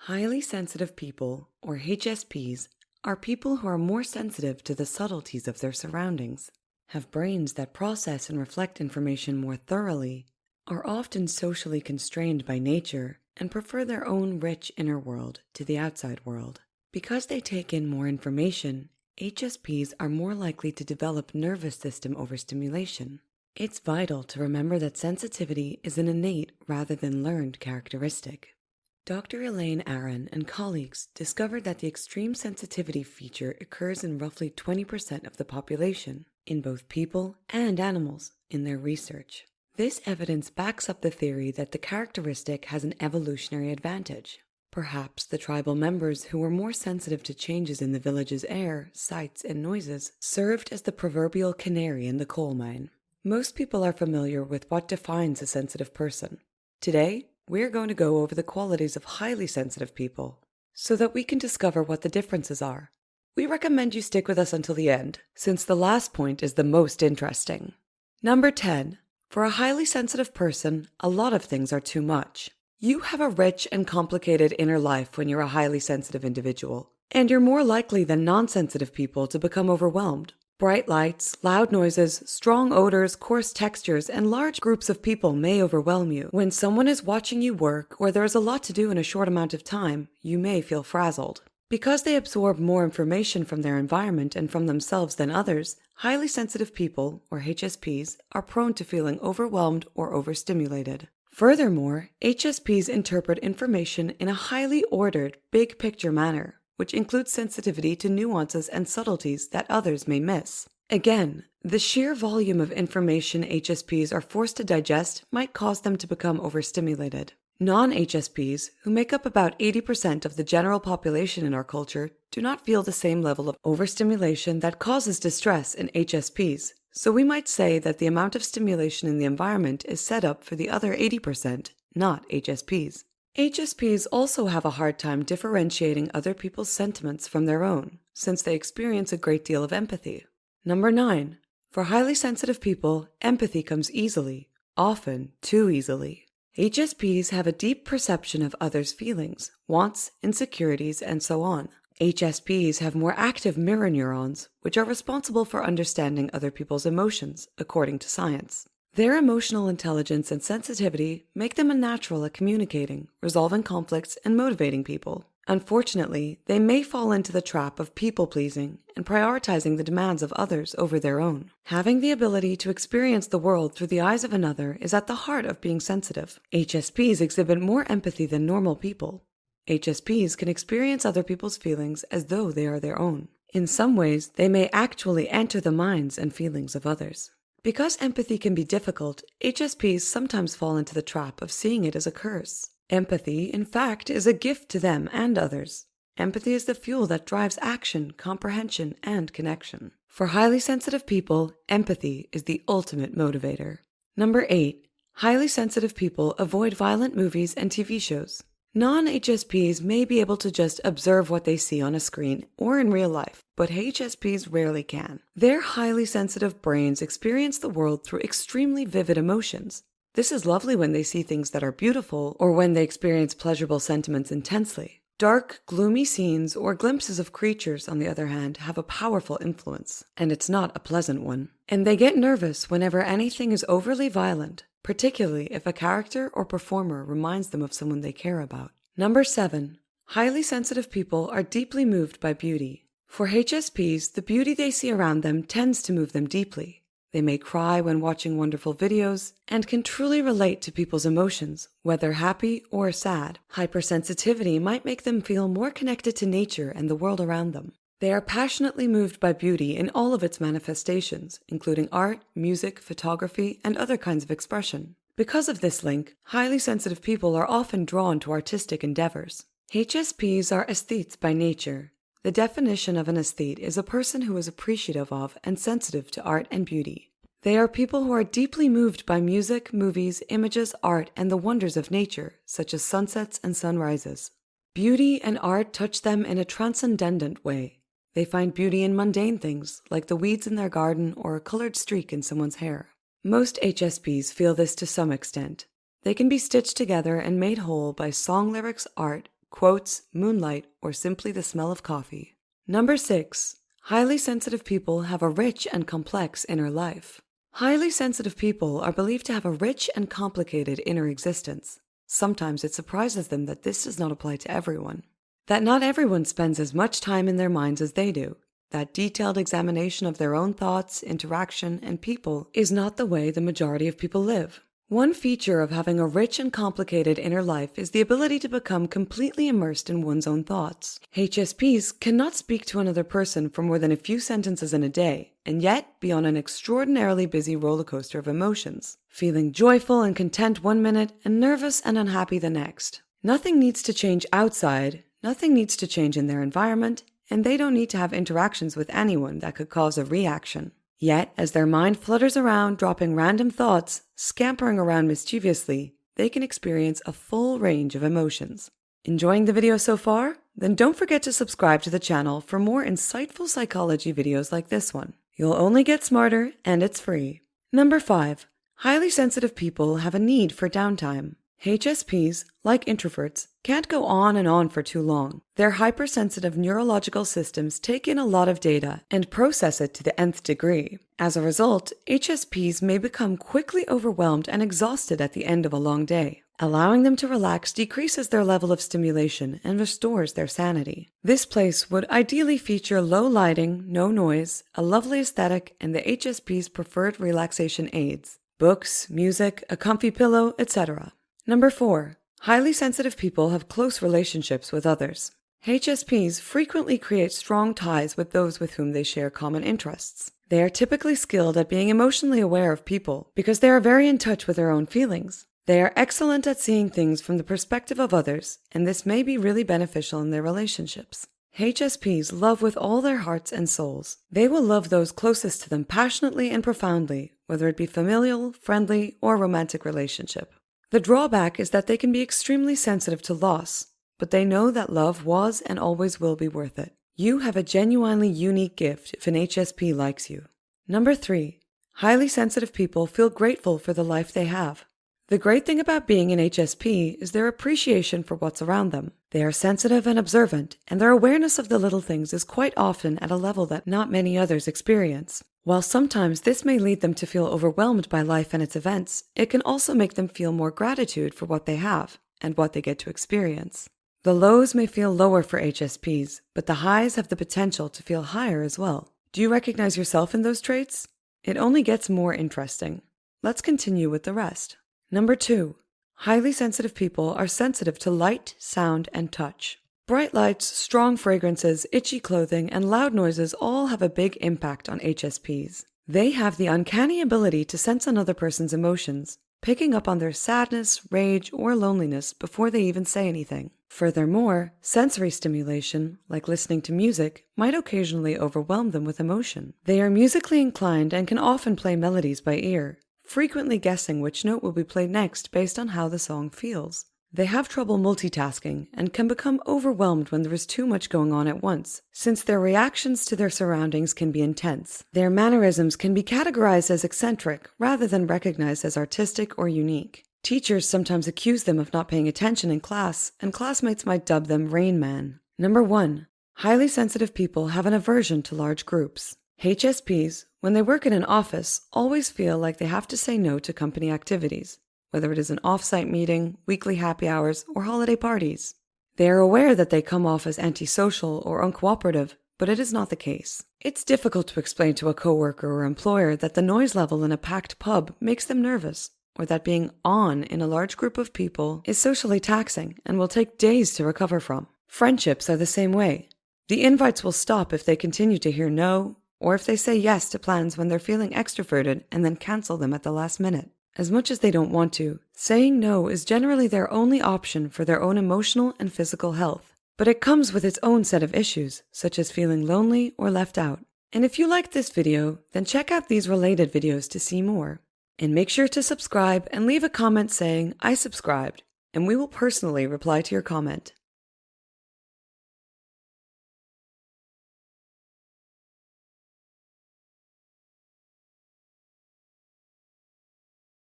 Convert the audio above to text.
Highly sensitive people, or HSPs, are people who are more sensitive to the subtleties of their surroundings, have brains that process and reflect information more thoroughly, are often socially constrained by nature, and prefer their own rich inner world to the outside world. Because they take in more information, HSPs are more likely to develop nervous system overstimulation. It's vital to remember that sensitivity is an innate rather than learned characteristic. Dr. Elaine Aron and colleagues discovered that the extreme sensitivity feature occurs in roughly 20% of the population, in both people and animals, in their research. This evidence backs up the theory that the characteristic has an evolutionary advantage. Perhaps the tribal members who were more sensitive to changes in the village's air, sights, and noises served as the proverbial canary in the coal mine. Most people are familiar with what defines a sensitive person. Today, we're going to go over the qualities of highly sensitive people so that we can discover what the differences are. We recommend you stick with us until the end, since the last point is the most interesting. Number 10. For a highly sensitive person, a lot of things are too much. You have a rich and complicated inner life when you're a highly sensitive individual, and you're more likely than non-sensitive people to become overwhelmed. Bright lights, loud noises, strong odors, coarse textures, and large groups of people may overwhelm you. When someone is watching you work or there is a lot to do in a short amount of time, you may feel frazzled. Because they absorb more information from their environment and from themselves than others, highly sensitive people, or HSPs, are prone to feeling overwhelmed or overstimulated. Furthermore, HSPs interpret information in a highly ordered, big-picture manner, which includes sensitivity to nuances and subtleties that others may miss. Again, the sheer volume of information HSPs are forced to digest might cause them to become overstimulated. Non-HSPs, who make up about 80% of the general population in our culture, do not feel the same level of overstimulation that causes distress in HSPs, so we might say that the amount of stimulation in the environment is set up for the other 80%, not HSPs. HSPs also have a hard time differentiating other people's sentiments from their own, since they experience a great deal of empathy. Number 9. For highly sensitive people, empathy comes easily, often too easily. HSPs have a deep perception of others' feelings, wants, insecurities, and so on. HSPs have more active mirror neurons, which are responsible for understanding other people's emotions, according to science. Their emotional intelligence and sensitivity make them a natural at communicating, resolving conflicts, and motivating people. Unfortunately, they may fall into the trap of people-pleasing and prioritizing the demands of others over their own. Having the ability to experience the world through the eyes of another is at the heart of being sensitive. HSPs exhibit more empathy than normal people. HSPs can experience other people's feelings as though they are their own. In some ways, they may actually enter the minds and feelings of others. Because empathy can be difficult, HSPs sometimes fall into the trap of seeing it as a curse. Empathy, in fact, is a gift to them and others. Empathy is the fuel that drives action, comprehension, and connection. For highly sensitive people, empathy is the ultimate motivator. Number 8. Highly sensitive people avoid violent movies and TV shows. Non-HSPs may be able to just observe what they see on a screen or in real life, but HSPs rarely can. Their highly sensitive brains experience the world through extremely vivid emotions. This is lovely when they see things that are beautiful or when they experience pleasurable sentiments intensely. Dark, gloomy scenes or glimpses of creatures, on the other hand, have a powerful influence, and it's not a pleasant one. And they get nervous whenever anything is overly violent, particularly if a character or performer reminds them of someone they care about. Number 7. Highly sensitive people are deeply moved by beauty. For HSPs, the beauty they see around them tends to move them deeply. They may cry when watching wonderful videos and can truly relate to people's emotions, whether happy or sad. Hypersensitivity might make them feel more connected to nature and the world around them. They are passionately moved by beauty in all of its manifestations, including art, music, photography, and other kinds of expression. Because of this link, highly sensitive people are often drawn to artistic endeavors. HSPs are aesthetes by nature. The definition of an aesthete is a person who is appreciative of and sensitive to art and beauty. They are people who are deeply moved by music, movies, images, art, and the wonders of nature, such as sunsets and sunrises. Beauty and art touch them in a transcendent way. They find beauty in mundane things, like the weeds in their garden or a colored streak in someone's hair. Most HSPs feel this to some extent. They can be stitched together and made whole by song lyrics, art, quotes, moonlight, or simply the smell of coffee. Number 6. Highly sensitive people have a rich and complex inner life. Highly sensitive people are believed to have a rich and complicated inner existence. Sometimes it surprises them that this does not apply to everyone. That not everyone spends as much time in their minds as they do. That detailed examination of their own thoughts, interaction, and people is not the way the majority of people live. One feature of having a rich and complicated inner life is the ability to become completely immersed in one's own thoughts. HSPs cannot speak to another person for more than a few sentences in a day, and yet be on an extraordinarily busy roller coaster of emotions, feeling joyful and content one minute and nervous and unhappy the next. Nothing needs to change outside, nothing needs to change in their environment, and they don't need to have interactions with anyone that could cause a reaction. Yet, as their mind flutters around, dropping random thoughts, scampering around mischievously, they can experience a full range of emotions. Enjoying the video so far? Then don't forget to subscribe to the channel for more insightful psychology videos like this one. You'll only get smarter, and it's free. Number 5. Highly sensitive people have a need for downtime. HSPs, like introverts, can't go on and on for too long. Their hypersensitive neurological systems take in a lot of data and process it to the nth degree. As a result, HSPs may become quickly overwhelmed and exhausted at the end of a long day. Allowing them to relax decreases their level of stimulation and restores their sanity. This place would ideally feature low lighting, no noise, a lovely aesthetic, and the HSP's preferred relaxation aids: books, music, a comfy pillow, etc. Number 4. Highly sensitive people have close relationships with others. HSPs frequently create strong ties with those with whom they share common interests. They are typically skilled at being emotionally aware of people because they are very in touch with their own feelings. They are excellent at seeing things from the perspective of others, and this may be really beneficial in their relationships. HSPs love with all their hearts and souls. They will love those closest to them passionately and profoundly, whether it be familial, friendly, or romantic relationship. The drawback is that they can be extremely sensitive to loss, but they know that love was and always will be worth it. You have a genuinely unique gift if an HSP likes you. Number 3. Highly sensitive people feel grateful for the life they have. The great thing about being an HSP is their appreciation for what's around them. They are sensitive and observant, and their awareness of the little things is quite often at a level that not many others experience. While sometimes this may lead them to feel overwhelmed by life and its events, it can also make them feel more gratitude for what they have and what they get to experience. The lows may feel lower for HSPs, but the highs have the potential to feel higher as well. Do you recognize yourself in those traits? It only gets more interesting. Let's continue with the rest. Number 2. Highly sensitive people are sensitive to light, sound, and touch. Bright lights, strong fragrances, itchy clothing, and loud noises all have a big impact on HSPs. They have the uncanny ability to sense another person's emotions, picking up on their sadness, rage, or loneliness before they even say anything. Furthermore, sensory stimulation, like listening to music, might occasionally overwhelm them with emotion. They are musically inclined and can often play melodies by ear, frequently guessing which note will be played next based on how the song feels. They have trouble multitasking and can become overwhelmed when there is too much going on at once, since their reactions to their surroundings can be intense. Their mannerisms can be categorized as eccentric rather than recognized as artistic or unique. Teachers sometimes accuse them of not paying attention in class, and classmates might dub them Rain Man. Number 1. Highly sensitive people have an aversion to large groups. HSPs, when they work in an office, always feel like they have to say no to company activities, whether it is an off-site meeting, weekly happy hours, or holiday parties. They are aware that they come off as antisocial or uncooperative, but it is not the case. It's difficult to explain to a coworker or employer that the noise level in a packed pub makes them nervous, or that being on in a large group of people is socially taxing and will take days to recover from. Friendships are the same way. The invites will stop if they continue to hear no, or if they say yes to plans when they're feeling extroverted and then cancel them at the last minute. As much as they don't want to, saying no is generally their only option for their own emotional and physical health. But it comes with its own set of issues, such as feeling lonely or left out. And if you liked this video, then check out these related videos to see more. And make sure to subscribe and leave a comment saying, "I subscribed," and we will personally reply to your comment.